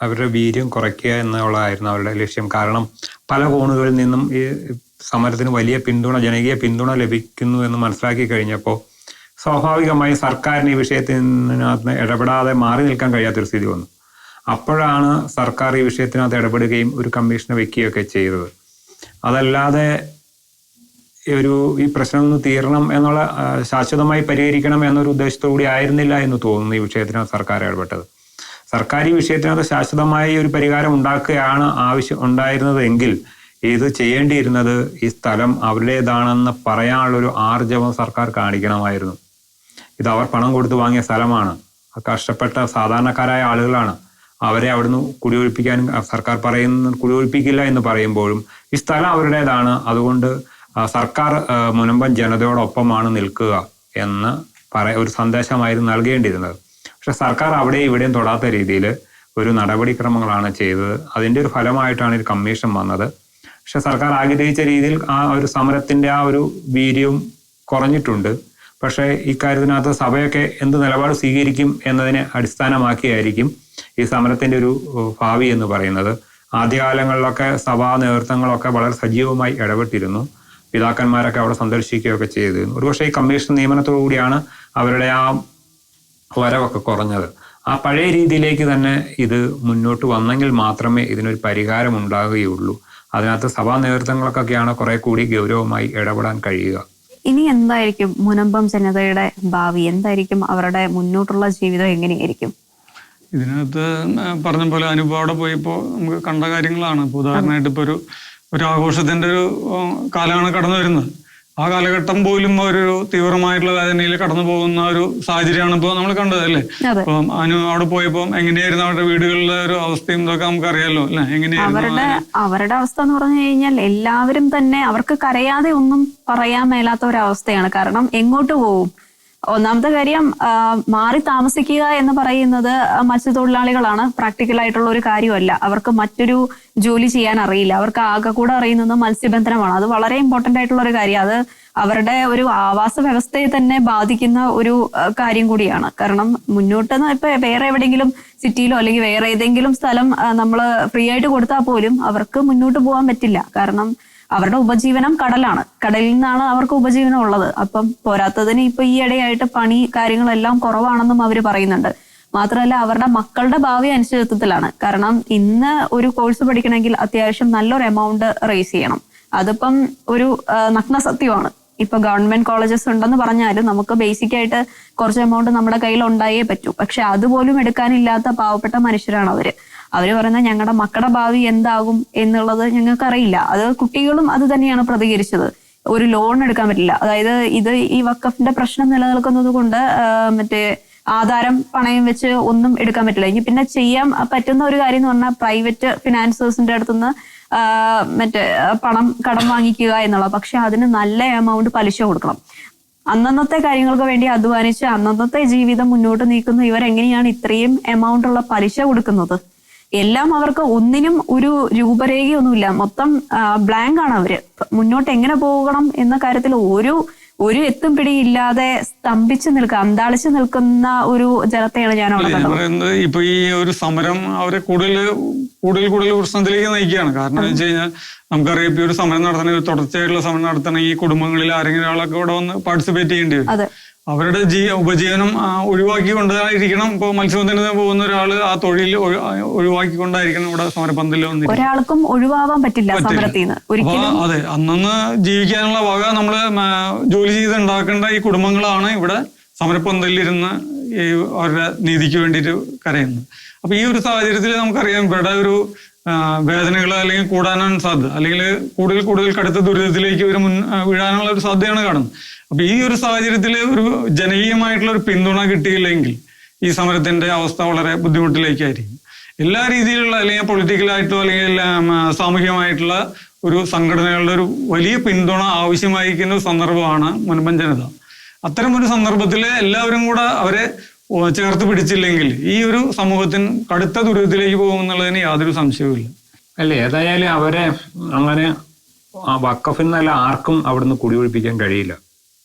C: അവരുടെ വീര്യം കുറയ്ക്കുക എന്നുള്ളതായിരുന്നു അവരുടെ ലക്ഷ്യം. കാരണം പല കോണുകളിൽ നിന്നും ഈ സമരത്തിന് വലിയ ജനകീയ പിന്തുണ ലഭിക്കുന്നു എന്ന് മനസ്സിലാക്കി കഴിഞ്ഞപ്പോൾ സ്വാഭാവികമായി സർക്കാരിന് ഈ വിഷയത്തിനകത്ത് ഇടപെടാതെ മാറി നിൽക്കാൻ കഴിയാത്തൊരു സ്ഥിതി വന്നു. അപ്പോഴാണ് സർക്കാർ ഈ വിഷയത്തിനകത്ത് ഇടപെടുകയും ഒരു കമ്മീഷനെ വെക്കുകയൊക്കെ ചെയ്തത്. അതല്ലാതെ ഈ പ്രശ്നം ഒന്ന് തീരണം എന്നുള്ള ശാശ്വതമായി പരിഹരിക്കണം എന്നൊരു ഉദ്ദേശത്തോടുകൂടി ആയിരുന്നില്ല എന്ന് തോന്നുന്നു ഈ വിഷയത്തിനകത്ത് സർക്കാർ ഇടപെട്ടത്. സർക്കാർ ഈ വിഷയത്തിനകത്ത് ശാശ്വതമായി ഒരു പരിഹാരം ഉണ്ടാക്കുകയാണ് ഉണ്ടായിരുന്നത് എങ്കിൽ ഇത് ചെയ്യേണ്ടിയിരുന്നത് ഈ സ്ഥലം അവരുടേതാണെന്ന് പറയാനുള്ളൊരു ആർജവം സർക്കാർ കാണിക്കണമായിരുന്നു. ഇത് അവർ പണം കൊടുത്ത് വാങ്ങിയ സ്ഥലമാണ്, കഷ്ടപ്പെട്ട സാധാരണക്കാരായ ആളുകളാണ്. അവരെ അവിടുന്ന് കുടിയൊഴിപ്പിക്കാൻ സർക്കാർ കുടിയൊഴിപ്പിക്കില്ല എന്ന് പറയുമ്പോഴും ഈ സ്ഥലം അവരുടേതാണ്, അതുകൊണ്ട് സർക്കാർ മുനമ്പം ജനതയോടൊപ്പമാണ് നിൽക്കുക എന്ന് ഒരു സന്ദേശമായിരുന്നു നൽകേണ്ടിയിരുന്നത്. പക്ഷെ സർക്കാർ അവിടെയും ഇവിടെയും തൊടാത്ത രീതിയിൽ ഒരു നടപടിക്രമങ്ങളാണ് ചെയ്തത്. അതിൻ്റെ ഒരു ഫലമായിട്ടാണ് ഒരു കമ്മീഷൻ വന്നത്. പക്ഷെ സർക്കാർ ആഗ്രഹിച്ച രീതിയിൽ ആ ഒരു സമരത്തിൻ്റെ ആ ഒരു വീര്യവും കുറഞ്ഞിട്ടുണ്ട്. പക്ഷേ ഇക്കാര്യത്തിനകത്ത് സഭയൊക്കെ എന്ത് നിലപാട് സ്വീകരിക്കും എന്നതിനെ അടിസ്ഥാനമാക്കിയായിരിക്കും ഈ സമരത്തിൻ്റെ ഒരു ഭാവി എന്ന് പറയുന്നത്. ആദ്യകാലങ്ങളിലൊക്കെ സഭാ നേതൃത്വങ്ങളൊക്കെ വളരെ സജീവമായി ഇടപെട്ടിരുന്നു. പിതാക്കന്മാരൊക്കെ അവിടെ സന്ദർശിക്കുകയൊക്കെ ചെയ്തിരുന്നു. ഒരുപക്ഷെ ഈ കമ്മീഷൻ നിയമനത്തോടു കൂടിയാണ് അവരുടെ ആ വരവൊക്കെ കുറഞ്ഞത്. ആ പഴയ രീതിയിലേക്ക് തന്നെ ഇത് മുന്നോട്ട് വന്നെങ്കിൽ മാത്രമേ ഇതിനൊരു പരിഹാരം ഉണ്ടാകുകയുള്ളൂ. അതിനകത്ത് സഭാ നേതൃത്വങ്ങൾക്കൊക്കെയാണ് കുറെ കൂടി ഗൗരവമായി ഇടപെടാൻ കഴിയുക.
A: ഇനി എന്തായിരിക്കും മുനമ്പം ജനതയുടെ ഭാവി? എന്തായിരിക്കും അവരുടെ മുന്നോട്ടുള്ള ജീവിതം? എങ്ങനെയായിരിക്കും?
B: ഇതിനകത്ത് പറഞ്ഞ പോലെ അനുഭവം അവിടെ പോയപ്പോൾ നമുക്ക് കണ്ട കാര്യങ്ങളാണ്. ഇപ്പോൾ ഉദാഹരണമായിട്ട് ഇപ്പോൾ ഒരു ആഘോഷത്തിന്റെ ഒരു കാലമാണ് കടന്നു വരുന്നത്. ആ കാലഘട്ടം പോലും ഒരു തീവ്രമായിട്ടുള്ള വേദനയിൽ കടന്നു പോകുന്ന ഒരു സാഹചര്യമാണ് ഇപ്പോൾ നമ്മൾ കണ്ടത് അല്ലേ. അപ്പം അവിടെ പോയപ്പോ എങ്ങനെയായിരുന്നു അവരുടെ വീടുകളിലെ ഒരു അവസ്ഥയും ഇതൊക്കെ നമുക്ക് അറിയാലോ അല്ലെ. എങ്ങനെയായിരുന്നു
A: അവരുടെ അവസ്ഥ എന്ന് പറഞ്ഞു കഴിഞ്ഞാൽ എല്ലാവരും തന്നെ അവർക്ക് കരയാതെ ഒന്നും പറയാൻ മേലാത്ത ഒരവസ്ഥയാണ്. കാരണം എങ്ങോട്ട് പോകും? ഒന്നാമത്തെ കാര്യം, മാറി താമസിക്കുക എന്ന് പറയുന്നത് മത്സ്യത്തൊഴിലാളികളാണ്. പ്രാക്ടിക്കൽ ആയിട്ടുള്ള ഒരു കാര്യമല്ല. അവർക്ക് മറ്റൊരു ജോലി ചെയ്യാൻ അറിയില്ല. അവർക്ക് ആകെ കൂടെ അറിയുന്നത് മത്സ്യബന്ധനമാണ്. അത് വളരെ ഇമ്പോർട്ടന്റ് ആയിട്ടുള്ള ഒരു കാര്യം. അത് അവരുടെ ഒരു ആവാസ വ്യവസ്ഥയെ തന്നെ ബാധിക്കുന്ന ഒരു കാര്യം കൂടിയാണ്. കാരണം മുന്നോട്ട് ഇപ്പൊ വേറെ എവിടെയെങ്കിലും സിറ്റിയിലോ അല്ലെങ്കിൽ വേറെ ഏതെങ്കിലും സ്ഥലം നമ്മൾ ഫ്രീ ആയിട്ട് കൊടുത്താൽ പോലും അവർക്ക് മുന്നോട്ട് പോകാൻ പറ്റില്ല. കാരണം അവരുടെ ഉപജീവനം കടലാണ്. കടലിൽ നിന്നാണ് അവർക്ക് ഉപജീവനം ഉള്ളത്. അപ്പം പോരാത്തതിന് ഇപ്പൊ ഈ ഇടയായിട്ട് പണി കാര്യങ്ങളെല്ലാം കുറവാണെന്നും അവർ പറയുന്നുണ്ട്. മാത്രമല്ല അവരുടെ മക്കളുടെ ഭാവി അനിശ്ചിതത്വത്തിലാണ്. കാരണം ഇന്ന് ഒരു കോഴ്സ് പഠിക്കണമെങ്കിൽ അത്യാവശ്യം നല്ലൊരു എമൗണ്ട് റേസ് ചെയ്യണം. അതിപ്പം ഒരു നഗ്ന സത്യമാണ്. ഇപ്പൊ ഗവൺമെന്റ് കോളേജസ് ഉണ്ടെന്ന് പറഞ്ഞാലും നമുക്ക് ബേസിക് ആയിട്ട് കുറച്ച് എമൗണ്ട് നമ്മുടെ കയ്യിൽ ഉണ്ടായേ പറ്റൂ. പക്ഷെ അതുപോലും എടുക്കാനില്ലാത്ത പാവപ്പെട്ട മനുഷ്യരാണ് അവര് പറയുന്നത് ഞങ്ങളുടെ മക്കളുടെ ഭാവി എന്താകും എന്നുള്ളത് ഞങ്ങൾക്കറിയില്ല. അത് കുട്ടികളും അത് തന്നെയാണ് പ്രതികരിച്ചത്. ഒരു ലോൺ എടുക്കാൻ പറ്റില്ല. അതായത് ഈ വഖഫിന്റെ പ്രശ്നം നിലനിൽക്കുന്നത് കൊണ്ട് മറ്റേ ആധാരം പണയം വെച്ച് ഒന്നും എടുക്കാൻ പറ്റില്ല. ഇനി പിന്നെ ചെയ്യാൻ പറ്റുന്ന ഒരു കാര്യം എന്ന് പറഞ്ഞാൽ പ്രൈവറ്റ് ഫിനാൻസേഴ്സിന്റെ അടുത്തുനിന്ന് കടം വാങ്ങിക്കുക എന്നുള്ളത്. പക്ഷെ അതിന് നല്ല എമൗണ്ട് പലിശ കൊടുക്കണം. അന്നന്നത്തെ കാര്യങ്ങൾക്ക് വേണ്ടി അധ്വാനിച്ച് അന്നന്നത്തെ ജീവിതം മുന്നോട്ട് നീക്കുന്ന ഇവരെങ്ങനെയാണ് ഇത്രയും എമൗണ്ട് ഉള്ള പലിശ കൊടുക്കുന്നത്? എല്ലാം അവർക്ക് ഒന്നിനും ഒരു രൂപരേഖയൊന്നുമില്ല. മൊത്തം ബ്ലാങ്ക് ആണ് അവര്. മുന്നോട്ട് എങ്ങനെ പോകണം എന്ന കാര്യത്തിൽ ഒരു എത്തും പിടിയില്ലാതെ സ്തംഭിച്ചു നിൽക്കുക, അന്താളിച്ചു നിൽക്കുന്ന ഒരു ജനത്തെയാണ് ഞാൻ അവിടെ കണ്ടത്.
B: ഇപ്പൊ ഈ ഒരു സമരം അവരെ കൂടുതൽ പ്രശ്നത്തിലേക്ക് നയിക്കുകയാണ്. കാരണം എന്ന് വെച്ച് കഴിഞ്ഞാൽ നമുക്കറിയാം, ഇപ്പൊ ഒരു സമരം നടത്തണമെങ്കിൽ, തുടർച്ചയായിട്ടുള്ള സമരം നടത്തണമെങ്കിൽ ഈ കുടുംബങ്ങളിൽ ആരെങ്കിലും ഒരാളൊക്കെ ഇവിടെ വന്ന് പാർട്ടിസിപ്പേറ്റ് ചെയ്യേണ്ടി വരും. അവരുടെ ഉപജീവനം ഒഴിവാക്കിക്കൊണ്ടായിരിക്കണം. ഇപ്പൊ മത്സ്യബന്ധനത്തിന് പോകുന്ന ഒരാള് ആ തൊഴിൽ ഒഴിവാക്കിക്കൊണ്ടായിരിക്കണം ഇവിടെ സമരപന്തലിൽ വന്നിട്ട്.
A: ഒരാൾക്കും ഒഴിവാവാൻ പറ്റില്ല സമരത്തിൽ നിന്ന്.
B: അതെ, അന്നന്ന് ജീവിക്കാനുള്ള വക നമ്മള് ജോലി ചെയ്ത് ഉണ്ടാക്കേണ്ട ഈ കുടുംബങ്ങളാണ് ഇവിടെ സമരപന്തലിലിരുന്ന് ഈ അവരുടെ നീതിക്ക് വേണ്ടിയിട്ട് കരയുന്നത്. അപ്പൊ ഈ ഒരു സാഹചര്യത്തിൽ നമുക്കറിയാം ഇവിടെ ഒരു വേദനകൾ അല്ലെങ്കിൽ കൂടാനാണ് സാധ്യത, അല്ലെങ്കിൽ കൂടുതൽ കടുത്ത ദുരിതത്തിലേക്ക് ഒരു വീഴാനുള്ള ഒരു സാധ്യതയാണ് കാണുന്നത്. അപ്പൊ ഈ ഒരു സാഹചര്യത്തിൽ ഒരു ജനകീയമായിട്ടുള്ള ഒരു പിന്തുണ കിട്ടിയില്ലെങ്കിൽ ഈ സമരത്തിന്റെ അവസ്ഥ വളരെ ബുദ്ധിമുട്ടിലേക്കായിരിക്കും. എല്ലാ രീതിയിലുള്ള അല്ലെങ്കിൽ പൊളിറ്റിക്കലായിട്ടോ അല്ലെങ്കിൽ സാമൂഹികമായിട്ടുള്ള ഒരു സംഘടനകളുടെ ഒരു വലിയ പിന്തുണ ആവശ്യമായിരിക്കുന്ന ഒരു സന്ദർഭമാണ് മുനമ്പം ജനത. അത്തരം ഒരു സന്ദർഭത്തിൽ എല്ലാവരും കൂടെ അവരെ ചേർത്ത് പിടിച്ചില്ലെങ്കിൽ ഈ ഒരു സമൂഹത്തിന് കടുത്ത ദുരിതത്തിലേക്ക് പോകുമെന്നുള്ളതിന് യാതൊരു സംശയവുമില്ല.
C: അല്ലേ, ഏതായാലും അവരെ അങ്ങനെ വഖഫിൽ നിന്നല്ല ആർക്കും അവിടുന്ന് കുടിയൊഴിപ്പിക്കാൻ കഴിയില്ല.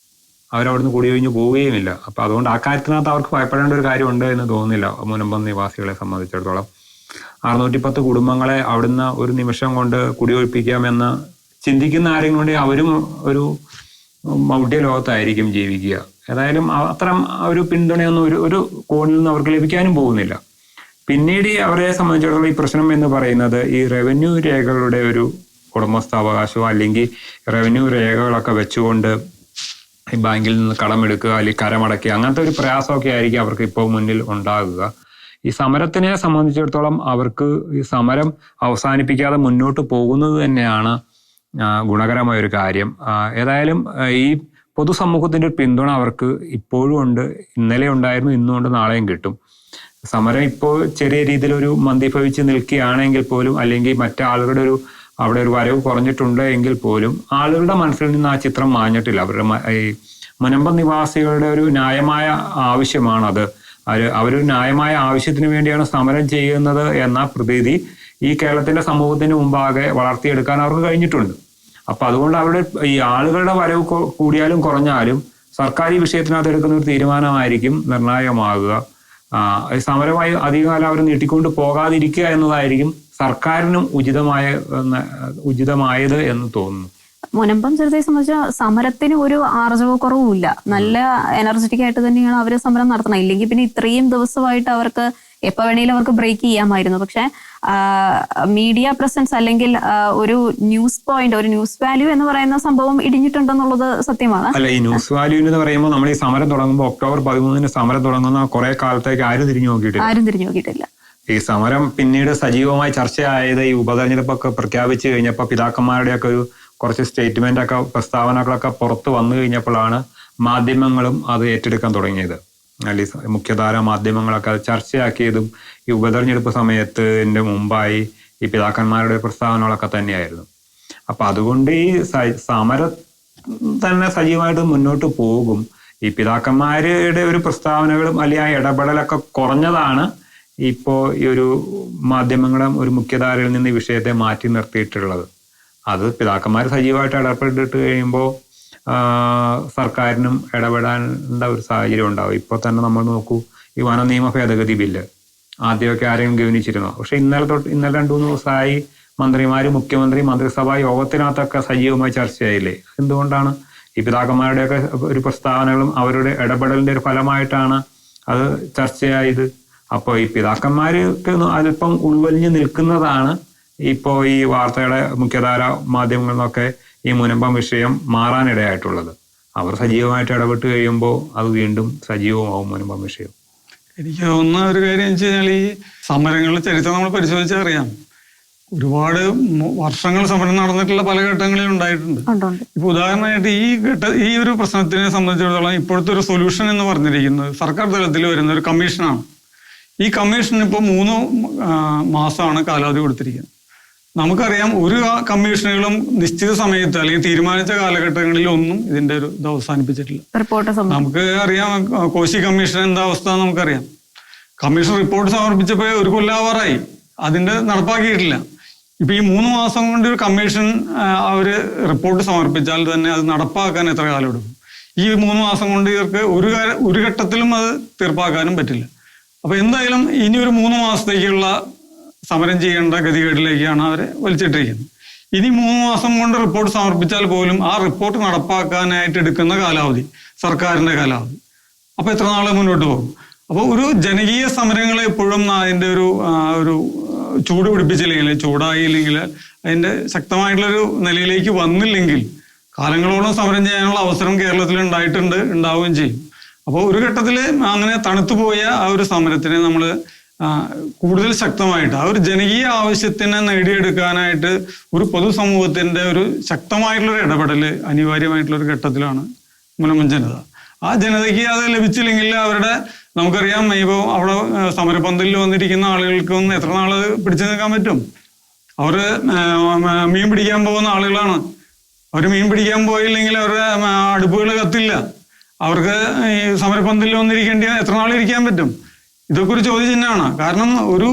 C: അവരവിടുന്ന് കുടിയൊഴിഞ്ഞു പോവുകയുമില്ല. അപ്പൊ അതുകൊണ്ട് ആ കാര്യത്തിനകത്ത് അവർക്ക് ഭയപ്പെടേണ്ട ഒരു കാര്യമുണ്ട് എന്ന് തോന്നുന്നില്ല. മുനമ്പം നിവാസികളെ സംബന്ധിച്ചിടത്തോളം 610 കുടുംബങ്ങളെ അവിടുന്ന് ഒരു നിമിഷം കൊണ്ട് കുടിയൊഴിപ്പിക്കാമെന്ന് ചിന്തിക്കുന്ന ആരെങ്കിലും കൊണ്ട് അവരും ഒരു മൗഢ്യ ലോകത്തായിരിക്കും ജീവിക്കുക. ഏതായാലും അത്തരം ഒരു പിന്തുണയൊന്നും ഒരു കോണിൽ നിന്ന് അവർക്ക് ലഭിക്കാനും പോകുന്നില്ല. പിന്നീട് അവരെ സംബന്ധിച്ചിടത്തോളം ഈ പ്രശ്നം എന്ന് പറയുന്നത് ഈ റവന്യൂ രേഖകളുടെ ഒരു ഉടമസ്ഥാവകാശമോ അല്ലെങ്കിൽ റവന്യൂ രേഖകളൊക്കെ വെച്ചുകൊണ്ട് ഈ ബാങ്കിൽ നിന്ന് കടമെടുക്കുക അല്ലെങ്കിൽ കരമടക്കുക, അങ്ങനത്തെ ഒരു പ്രയാസമൊക്കെ ആയിരിക്കും അവർക്ക് ഇപ്പോൾ മുന്നിൽ ഉണ്ടാകുക. ഈ സമരത്തിനെ സംബന്ധിച്ചിടത്തോളം അവർക്ക് ഈ സമരം അവസാനിപ്പിക്കാതെ മുന്നോട്ട് പോകുന്നത് തന്നെയാണ് ഗുണകരമായ ഒരു കാര്യം. ഏതായാലും ഈ പൊതുസമൂഹത്തിന്റെ ഒരു പിന്തുണ അവർക്ക് ഇപ്പോഴും ഉണ്ട്. ഇന്നലെ ഉണ്ടായിരുന്നു, ഇന്നുകൊണ്ട് നാളെയും കിട്ടും. സമരം ഇപ്പോൾ ചെറിയ രീതിയിലൊരു മന്ദീഭവിച്ച് നിൽക്കുകയാണെങ്കിൽ പോലും, അല്ലെങ്കിൽ മറ്റാളുകളുടെ അവിടെ ഒരു വരവ് കുറഞ്ഞിട്ടുണ്ട് എങ്കിൽ പോലും ആളുകളുടെ മനസ്സിൽ നിന്ന് ആ ചിത്രം മാഞ്ഞിട്ടില്ല. അവരുടെ ഈ മുനമ്പം നിവാസികളുടെ ഒരു ന്യായമായ ആവശ്യമാണത്. അവരൊരു ന്യായമായ ആവശ്യത്തിന് വേണ്ടിയാണ് സമരം ചെയ്യുന്നത് എന്ന പ്രതീതി ഈ കേരളത്തിന്റെ സമൂഹത്തിന് മുമ്പാകെ വളർത്തിയെടുക്കാൻ അവർക്ക് കഴിഞ്ഞിട്ടുണ്ട്. അപ്പൊ അതുകൊണ്ട് അവരുടെ ഈ ആളുകളുടെ വരവ് കൂടിയാലും കുറഞ്ഞാലും സർക്കാർ ഈ വിഷയത്തിനകത്ത് എടുക്കുന്ന ഒരു തീരുമാനമായിരിക്കും നിർണായകമാകുക. സമരമായി അധികകാലം അവർ നീട്ടിക്കൊണ്ട് പോകാതിരിക്കുക എന്നതായിരിക്കും സർക്കാരിനും ഉചിതമായത് എന്ന് തോന്നുന്നു.
A: മുനമ്പം ജനതയെ സംബന്ധിച്ച സമരത്തിന് ഒരു ആർജവക്കുറവുമില്ല. നല്ല എനർജറ്റിക് ആയിട്ട് തന്നെയാണ് അവർ സമരം നടത്തുന്നത്. ഇല്ലെങ്കിൽ പിന്നെ ഇത്രയും ദിവസമായിട്ട് അവർക്ക് എപ്പോ വേണേലും അവർക്ക് ബ്രേക്ക് ചെയ്യാമായിരുന്നു. പക്ഷെ മീഡിയ പ്രസൻസ് അല്ലെങ്കിൽ ഒരു ന്യൂസ് പോയിന്റ്, ഒരു ന്യൂസ് വാല്യൂ എന്ന് പറയുന്ന സംഭവം ഇടിഞ്ഞിട്ടുണ്ടെന്നുള്ളത് സത്യമാണ്.
C: അല്ല, ഈ ന്യൂസ് വാല്യൂ എന്ന് പറയുമ്പോൾ നമ്മൾ ഈ സമരം തുടങ്ങുമ്പോൾ October 13 സമരം തുടങ്ങുന്ന കുറെ കാലത്തേക്ക് ആരും തിരിഞ്ഞു നോക്കിയിട്ടില്ല. ഈ സമരം പിന്നീട് സജീവമായി ചർച്ചയായത് ഈ ഉപതെരഞ്ഞെടുപ്പൊക്കെ പ്രഖ്യാപിച്ചു കഴിഞ്ഞപ്പോൾ പിതാക്കന്മാരുടെയൊക്കെ ഒരു കുറച്ച് സ്റ്റേറ്റ്മെന്റ് ഒക്കെ പ്രസ്താവനകളൊക്കെ പുറത്തു വന്നു കഴിഞ്ഞപ്പോഴാണ് മാധ്യമങ്ങളും അത് ഏറ്റെടുക്കാൻ തുടങ്ങിയത്. അല്ലെങ്കിൽ മുഖ്യധാര മാധ്യമങ്ങളൊക്കെ അത് ചർച്ചയാക്കിയതും ഈ ഉപതെരഞ്ഞെടുപ്പ് സമയത്തിന്റെ മുമ്പായി ഈ പിതാക്കന്മാരുടെ പ്രസ്താവനകളൊക്കെ തന്നെയായിരുന്നു. അപ്പൊ അതുകൊണ്ട് ഈ സമരം തന്നെ സജീവമായിട്ട് മുന്നോട്ട് പോകും. ഈ പിതാക്കന്മാരുടെ ഒരു പ്രസ്താവനകളും അല്ലെങ്കിൽ ആ ഇടപെടലൊക്കെ കുറഞ്ഞതാണ് ഇപ്പോ ഈ ഒരു മാധ്യമങ്ങളും ഒരു മുഖ്യധാരയിൽ നിന്ന് ഈ വിഷയത്തെ മാറ്റി നിർത്തിയിട്ടുള്ളത്. അത് പിതാക്കന്മാർ സജീവമായിട്ട് ഇടപെട്ടിട്ട് കഴിയുമ്പോൾ സർക്കാരിനും ഇടപെടാനുള്ള ഒരു സാഹചര്യം ഉണ്ടാവും. ഇപ്പോൾ തന്നെ നമ്മൾ നോക്കൂ, ഈ വന നിയമ ഭേദഗതി ബില്ല് ആദ്യമൊക്കെ ആരെങ്കിലും ഗവനിച്ചിരുന്നോ? പക്ഷെ ഇന്നലെ 2-3 ദിവസമായി മന്ത്രിമാര്, മുഖ്യമന്ത്രി, മന്ത്രിസഭാ യോഗത്തിനകത്തൊക്കെ സജീവമായി ചർച്ചയായില്ലേ? എന്തുകൊണ്ടാണ്? ഈ പിതാക്കന്മാരുടെയൊക്കെ ഒരു പ്രസ്താവനകളും അവരുടെ ഇടപെടലിന്റെ ഒരു ഫലമായിട്ടാണ് അത് ചർച്ചയായത്. അപ്പോൾ ഈ പിതാക്കന്മാർക്ക് അല്പം ഉൾവലിഞ്ഞ് നിൽക്കുന്നതാണ് ഇപ്പോൾ ഈ വാർത്തയുടെ മുഖ്യധാര മാധ്യമങ്ങളിൽ നിന്നൊക്കെ ഈ മുനമ്പം വിഷയം മാറാനിടയായിട്ടുള്ളത്. അവർ സജീവമായിട്ട് ഇടപെട്ട് കഴിയുമ്പോൾ അത് വീണ്ടും സജീവമാവും മുനമ്പം വിഷയം.
B: എനിക്ക് തോന്നുന്ന ഒരു കാര്യം എന്ന് വെച്ച് കഴിഞ്ഞാൽ, ഈ സമരങ്ങളുടെ ചരിത്രം നമ്മൾ പരിശോധിച്ചാൽ അറിയാം, ഒരുപാട് വർഷങ്ങൾ സമരം നടന്നിട്ടുള്ള പല ഘട്ടങ്ങളിലും ഉണ്ടായിട്ടുണ്ട്. ഇപ്പൊ ഉദാഹരണമായിട്ട് ഈ ഒരു പ്രശ്നത്തിനെ സംബന്ധിച്ചിടത്തോളം ഇപ്പോഴത്തെ ഒരു സൊല്യൂഷൻ എന്ന് പറഞ്ഞിരിക്കുന്നത് സർക്കാർ തലത്തിൽ വരുന്ന ഒരു കമ്മീഷനാണ്. ഈ കമ്മീഷന് ഇപ്പോൾ 3 മാസമാണ് കാലാവധി കൊടുത്തിരിക്കുന്നത്. നമുക്കറിയാം, ഒരു കമ്മീഷനുകളും നിശ്ചിത സമയത്ത് അല്ലെങ്കിൽ തീരുമാനിച്ച കാലഘട്ടങ്ങളിൽ ഒന്നും ഇതിന്റെ ഒരു ഇത് അവസാനിപ്പിച്ചിട്ടില്ല. നമുക്ക് അറിയാം, കോശി കമ്മീഷൻ എന്താ അവസ്ഥ നമുക്കറിയാം. കമ്മീഷൻ റിപ്പോർട്ട് സമർപ്പിച്ചപ്പോൾ 1 കൊല്ലാവാറായി, അതിന്റെ നടപ്പാക്കിയിട്ടില്ല. ഇപ്പൊ ഈ 3 മാസം കൊണ്ട് ഒരു കമ്മീഷൻ അവര് റിപ്പോർട്ട് സമർപ്പിച്ചാൽ തന്നെ അത് നടപ്പാക്കാൻ എത്ര കാലം എടുക്കും? ഈ 3 മാസം കൊണ്ട് ഇവർക്ക് ഒരു ഘട്ടത്തിലും അത് തീർപ്പാക്കാനും പറ്റില്ല. അപ്പൊ എന്തായാലും ഇനി ഒരു 3 മാസത്തേക്കുള്ള സമരം ചെയ്യേണ്ട ഗതികേടിലേക്കാണ് അവരെ വലിച്ചിട്ടിരിക്കുന്നത്. ഇനി 3 മാസം കൊണ്ട് റിപ്പോർട്ട് സമർപ്പിച്ചാൽ പോലും ആ റിപ്പോർട്ട് നടപ്പാക്കാനായിട്ട് എടുക്കുന്ന കാലാവധി, സർക്കാരിന്റെ കാലാവധി, അപ്പൊ എത്ര നാളെ മുന്നോട്ട് പോകും? അപ്പോൾ ഒരു ജനകീയ സമരങ്ങൾ എപ്പോഴും അതിന്റെ ഒരു ചൂട് പിടിപ്പിച്ചില്ലെങ്കിൽ, ചൂടായില്ലെങ്കിൽ, അതിന്റെ ശക്തമായിട്ടുള്ളൊരു നിലയിലേക്ക് വന്നില്ലെങ്കിൽ കാലങ്ങളോളം സമരം ചെയ്യാനുള്ള അവസരം കേരളത്തിൽ ഉണ്ടാവുകയും ചെയ്യും. അപ്പോൾ ഒരു ഘട്ടത്തിൽ അങ്ങനെ തണുത്തുപോയ ആ ഒരു സമരത്തിനെ നമ്മൾ കൂടുതൽ ശക്തമായിട്ട് ആ ഒരു ജനകീയ ആവശ്യത്തിനെ നേടിയെടുക്കാനായിട്ട് ഒരു പൊതുസമൂഹത്തിന്റെ ഒരു ശക്തമായിട്ടുള്ളൊരു ഇടപെടൽ അനിവാര്യമായിട്ടുള്ളൊരു ഘട്ടത്തിലാണ് മുനമ്പം ജനത. ആ ജനതയ്ക്ക് അത് ലഭിച്ചില്ലെങ്കിൽ നമുക്കറിയാം, ഇപ്പോൾ അവിടെ സമരപന്തലിൽ വന്നിരിക്കുന്ന ആളുകൾക്കൊന്നും എത്ര നാള് പിടിച്ചു നിൽക്കാൻ പറ്റും? അവര് മീൻ പിടിക്കാൻ പോകുന്ന ആളുകളാണ്. അവർ മീൻ പിടിക്കാൻ പോയില്ലെങ്കിൽ അവരുടെ അടുപ്പുകൾ കത്തില്ല. അവർക്ക് ഈ സമരപന്തലിൽ വന്നിരിക്കേണ്ടി എത്ര നാൾ ഇരിക്കാൻ പറ്റും? ഇതൊക്കെ ഒരു ചോദ്യചിഹ്നമാണ്. കാരണം ഒരു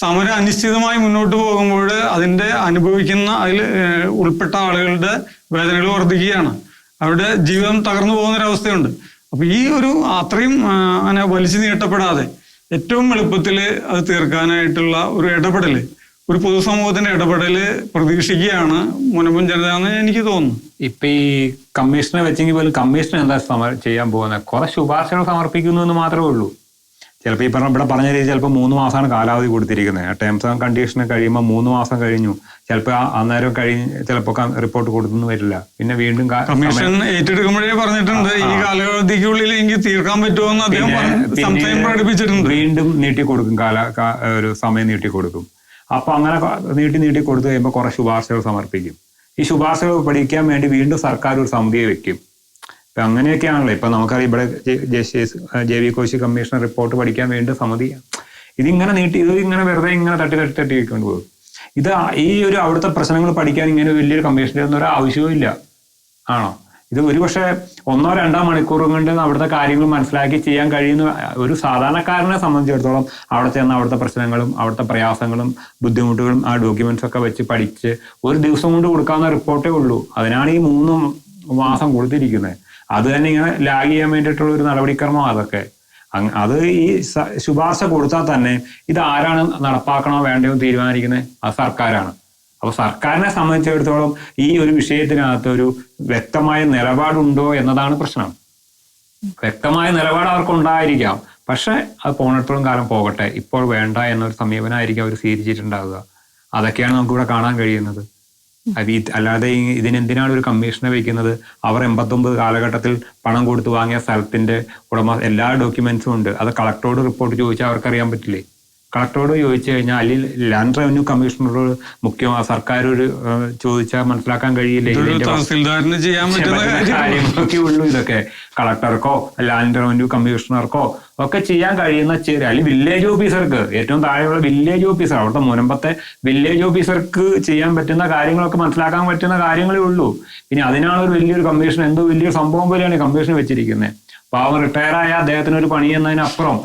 B: സമരം അനിശ്ചിതമായി മുന്നോട്ട് പോകുമ്പോൾ അതിന്റെ അതിൽ ഉൾപ്പെട്ട ആളുകളുടെ വേദനകൾ വർദ്ധിക്കുകയാണ്. അവരുടെ ജീവിതം തകർന്നു പോകുന്നൊരവസ്ഥയുണ്ട്. അപ്പൊ ഈ ഒരു അത്രയും അങ്ങനെ വലിച്ചു നീട്ടപ്പെടാതെ ഏറ്റവും എളുപ്പത്തിൽ അത് തീർക്കാനായിട്ടുള്ള ഒരു ഇടപെടല്, ഒരു പൊതുസമൂഹത്തിന്റെ ഇടപെടല് പ്രതീക്ഷിക്കുകയാണ് മുനമ്പം ജനത എന്ന് എനിക്ക് തോന്നുന്നു.
C: ഇപ്പൊ ഈ കമ്മീഷനെ വെച്ചെങ്കിൽ പോലും കമ്മീഷൻ എന്താ ചെയ്യാൻ പോകുന്നത്? കുറെ ശുപാർശകൾ സമർപ്പിക്കുന്നു എന്ന് മാത്രമേ ഉള്ളൂ. ചിലപ്പോൾ ഈ ഇവിടെ പറഞ്ഞ രീതി ചിലപ്പോൾ 3 മാസമാണ് കാലാവധി കൊടുത്തിരിക്കുന്നത്. ടേംസ് ആൻഡ് കണ്ടീഷൻ കഴിയുമ്പോൾ 3 മാസം കഴിഞ്ഞു, ചിലപ്പോൾ അന്നേരം ചിലപ്പോൾ റിപ്പോർട്ട് കൊടുത്തു വരില്ല. പിന്നെ വീണ്ടും
B: കമ്മീഷൻ ഏറ്റെടുക്കുമ്പോഴേ പറഞ്ഞിട്ടുണ്ട് ഈ കാലാവധിക്കുള്ളിൽ എനിക്ക് തീർക്കാൻ പറ്റുമോ അദ്ദേഹം പ്രകടിപ്പിച്ചിട്ടുണ്ട്.
C: വീണ്ടും നീട്ടിക്കൊടുക്കും, ഒരു സമയം നീട്ടിക്കൊടുക്കും. അപ്പൊ അങ്ങനെ നീട്ടി കൊടുത്തു കഴിയുമ്പോൾ കുറെ ശുപാർശകൾ സമർപ്പിക്കും. ഈ ശുപാർശകൾ പഠിക്കാൻ വേണ്ടി വീണ്ടും സർക്കാർ ഒരു സമിതിയെ വെക്കും. ഇപ്പൊ അങ്ങനെയൊക്കെയാണല്ലോ. ഇപ്പൊ നമുക്കറിയാം, ഇവിടെ JV കോശി കമ്മീഷൻ റിപ്പോർട്ട് പഠിക്കാൻ വേണ്ടി സമിതി. ഇതിങ്ങനെ വെറുതെ ഇങ്ങനെ തട്ടി വെക്കൊണ്ട് പോകും. ഈ ഒരു അവിടുത്തെ പ്രശ്നങ്ങൾ പഠിക്കാൻ ഇങ്ങനെ വലിയൊരു കമ്മീഷൻ്റെ ഒന്നും ഒരു ആവശ്യവും ഇല്ല, ആണോ? ഇത് ഒരുപക്ഷെ 1-2 മണിക്കൂർ കൊണ്ട് അവിടുത്തെ കാര്യങ്ങൾ മനസ്സിലാക്കി ചെയ്യാൻ കഴിയുന്ന ഒരു സാധാരണക്കാരനെ സംബന്ധിച്ചിടത്തോളം അവിടെ ചെന്ന് അവിടുത്തെ പ്രശ്നങ്ങളും അവിടുത്തെ പ്രയാസങ്ങളും ബുദ്ധിമുട്ടുകളും ആ ഡോക്യുമെന്റ്സ് ഒക്കെ വെച്ച് പഠിച്ച് ഒരു ദിവസം കൊണ്ട് കൊടുക്കാവുന്ന റിപ്പോർട്ടേ ഉള്ളൂ. അതിനാണ് ഈ 3 മാസം കൊടുത്തിരിക്കുന്നത്. അത് തന്നെ ഇങ്ങനെ ലാഗ് ചെയ്യാൻ വേണ്ടിയിട്ടുള്ള ഒരു നടപടിക്രമം അതൊക്കെ. അത് ഈ ശുപാർശ കൊടുത്താൽ തന്നെ ഇത് ആരാണ് നടപ്പാക്കണോ വേണ്ടയോ തീരുമാനിക്കുന്നത്? അത് സർക്കാരാണ്. അപ്പോൾ സർക്കാരിനെ സംബന്ധിച്ചിടത്തോളം ഈ ഒരു വിഷയത്തിനകത്ത് ഒരു വ്യക്തമായ നിലപാടുണ്ടോ എന്നതാണ് പ്രശ്നം. വ്യക്തമായ നിലപാട് അവർക്ക് പക്ഷെ അത് പോണിടത്തോളം കാലം പോകട്ടെ, ഇപ്പോൾ വേണ്ട എന്നൊരു സമീപനമായിരിക്കും അവർ സ്വീകരിച്ചിട്ടുണ്ടാവുക. അതൊക്കെയാണ് നമുക്കിവിടെ കാണാൻ കഴിയുന്നത്. അല്ലാതെ ഇതിനെന്തിനാണ് ഒരു കമ്മീഷനെ വയ്ക്കുന്നത്? അവർ 89 കാലഘട്ടത്തിൽ പണം കൊടുത്തു വാങ്ങിയ സ്ഥലത്തിന്റെ എല്ലാ ഡോക്യുമെന്റ്സും ഉണ്ട്. അത് കളക്ടറോട് റിപ്പോർട്ട് ചോദിച്ചാൽ അവർക്കറിയാൻ പറ്റില്ലേ? കളക്ടറോട് ചോദിച്ചു കഴിഞ്ഞാൽ അല്ലെങ്കിൽ ലാൻഡ് റവന്യൂ കമ്മീഷണറോട് സർക്കാരോട് ചോദിച്ചാൽ മനസ്സിലാക്കാൻ കഴിയില്ലേ? കാര്യങ്ങളൊക്കെ ഉള്ളൂ. ഇതൊക്കെ കളക്ടർക്കോ ലാൻഡ് റവന്യൂ കമ്മീഷണർക്കോ ഒക്കെ ചെയ്യാൻ കഴിയുന്ന അല്ലെങ്കിൽ വില്ലേജ് ഓഫീസർക്ക്, ഏറ്റവും താഴെയുള്ള വില്ലേജ് ഓഫീസർ, അവിടുത്തെ മുനമ്പത്തെ വില്ലേജ് ഓഫീസർക്ക് ചെയ്യാൻ പറ്റുന്ന കാര്യങ്ങളൊക്കെ മനസ്സിലാക്കാൻ പറ്റുന്ന കാര്യങ്ങളേ ഉള്ളൂ. ഇനി അതിനാണ് ഒരു വലിയൊരു കമ്മീഷൻ, എന്തോ വലിയൊരു സംഭവം പോലെയാണ് കമ്മീഷൻ വെച്ചിരിക്കുന്നത്. പാവം റിട്ടയറായ അദ്ദേഹത്തിന് ഒരു പണി എന്നതിനപ്പുറം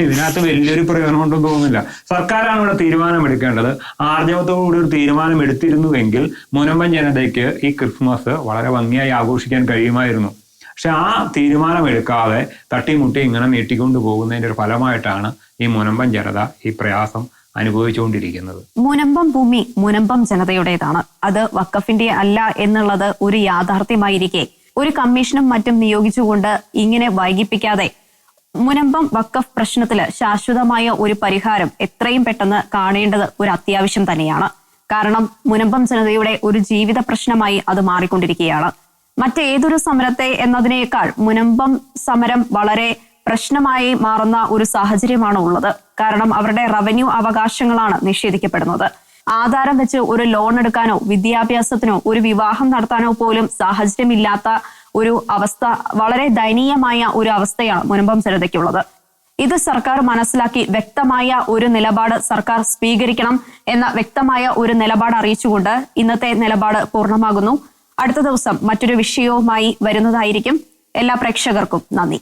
C: ഇതിനകത്ത് വലിയൊരു പ്രയോജനം ഉണ്ടെന്ന് തോന്നുന്നില്ല. സർക്കാരാണ് ഇവിടെ തീരുമാനമെടുക്കേണ്ടത്. ആർജവത്തോടുകൂടി ഒരു തീരുമാനം എടുത്തിരുന്നുവെങ്കിൽ മുനമ്പൻ ജനതയ്ക്ക് ഈ ക്രിസ്മസ് വളരെ ഭംഗിയായി ആഘോഷിക്കാൻ കഴിയുമായിരുന്നു. പക്ഷെ ആ തീരുമാനം എടുക്കാതെ തട്ടിമുട്ടി ഇങ്ങനെ നീട്ടിക്കൊണ്ടു പോകുന്നതിന്റെ ഒരു ഫലമായിട്ടാണ് ഈ മുനമ്പൻ ജനത ഈ പ്രയാസം അനുഭവിച്ചുകൊണ്ടിരിക്കുന്നത്.
A: മുനമ്പം ഭൂമി മുനമ്പം ജനതയുടേതാണ്. അത് വഖഫിന്റെ അല്ല എന്നുള്ളത് ഒരു യാഥാർത്ഥ്യമായിരിക്കെ ഒരു കമ്മീഷനും മറ്റും നിയോഗിച്ചുകൊണ്ട് ഇങ്ങനെ വൈകിപ്പിക്കാതെ മുനമ്പം വഖഫ് പ്രശ്നത്തില് ശാശ്വതമായ ഒരു പരിഹാരം എത്രയും പെട്ടെന്ന് കാണേണ്ടത് ഒരു അത്യാവശ്യം തന്നെയാണ്. കാരണം മുനമ്പം ജനതയുടെ ഒരു ജീവിത പ്രശ്നമായി അത് മാറിക്കൊണ്ടിരിക്കുകയാണ്. മറ്റേതൊരു സമരത്തെ എന്നതിനേക്കാൾ മുനമ്പം സമരം വളരെ പ്രശ്നമായി മാറുന്ന ഒരു സാഹചര്യമാണ് ഉള്ളത്. കാരണം അവരുടെ റവന്യൂ അവകാശങ്ങളാണ് നിഷേധിക്കപ്പെടുന്നത്. ആധാരം വെച്ച് ഒരു ലോൺ എടുക്കാനോ വിദ്യാഭ്യാസത്തിനോ ഒരു വിവാഹം നടത്താനോ പോലും സാഹചര്യമില്ലാത്ത ഒരു അവസ്ഥ, വളരെ ദയനീയമായ ഒരു അവസ്ഥയാണ് മുനമ്പം ജനതയ്ക്കുള്ളത്. ഇത് സർക്കാർ മനസ്സിലാക്കി വ്യക്തമായ ഒരു നിലപാട് സർക്കാർ സ്വീകരിക്കണം എന്ന വ്യക്തമായ ഒരു നിലപാട് അറിയിച്ചുകൊണ്ട് ഇന്നത്തെ നിലപാട് പൂർണ്ണമാകുന്നു. അടുത്ത ദിവസം മറ്റൊരു വിഷയവുമായി വരുന്നതായിരിക്കും. എല്ലാ പ്രേക്ഷകർക്കും നന്ദി.